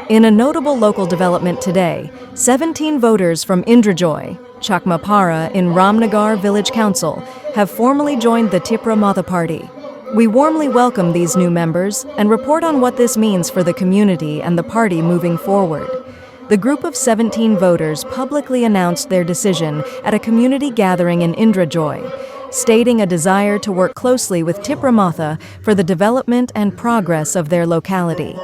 In a notable local development today, 17 voters from Indrajoy, Chakmapara in Ramnagar Village Council have formally joined the Tipra Motha party. We warmly welcome these new members and report on what this means for the community and the party moving forward. The group of 17 voters publicly announced their decision at a community gathering in Indrajoy, stating a desire to work closely with Tipra Motha for the development and progress of their locality.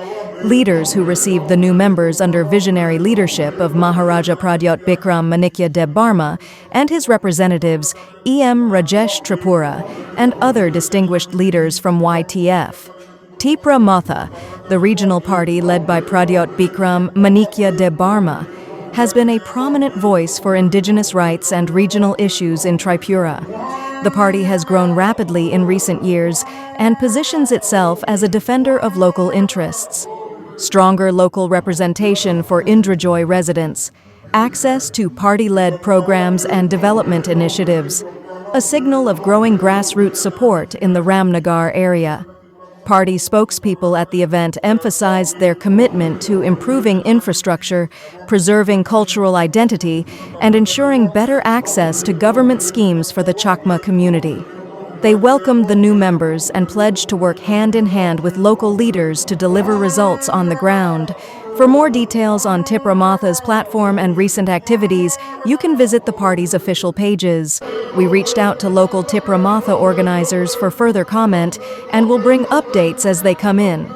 Leaders who received the new members under visionary leadership of Maharaja Pradyot Manikya Deb Barma and his representatives E.M. Rajesh Tripura and other distinguished leaders from YTF. Tipra Motha, the regional party led by Pradyot Manikya Deb Barma, has been a prominent voice for indigenous rights and regional issues in Tripura. The party has grown rapidly in recent years and positions itself as a defender of local interests. Stronger local representation for Indrajoy residents, access to party-led programs and development initiatives, a signal of growing grassroots support in the Ramnagar area. Party spokespeople at the event emphasized their commitment to improving infrastructure, preserving cultural identity, and ensuring better access to government schemes for the Chakma community. They welcomed the new members and pledged to work hand in hand with local leaders to deliver results on the ground. For more details on Tipra Motha's platform and recent activities, you can visit the party's official pages. We reached out to local Tipra Motha organizers for further comment and will bring updates as they come in.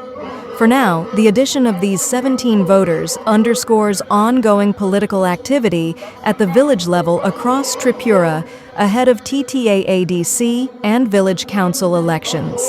For now, the addition of these 17 voters underscores ongoing political activity at the village level across Tripura ahead of TTAADC and village council elections.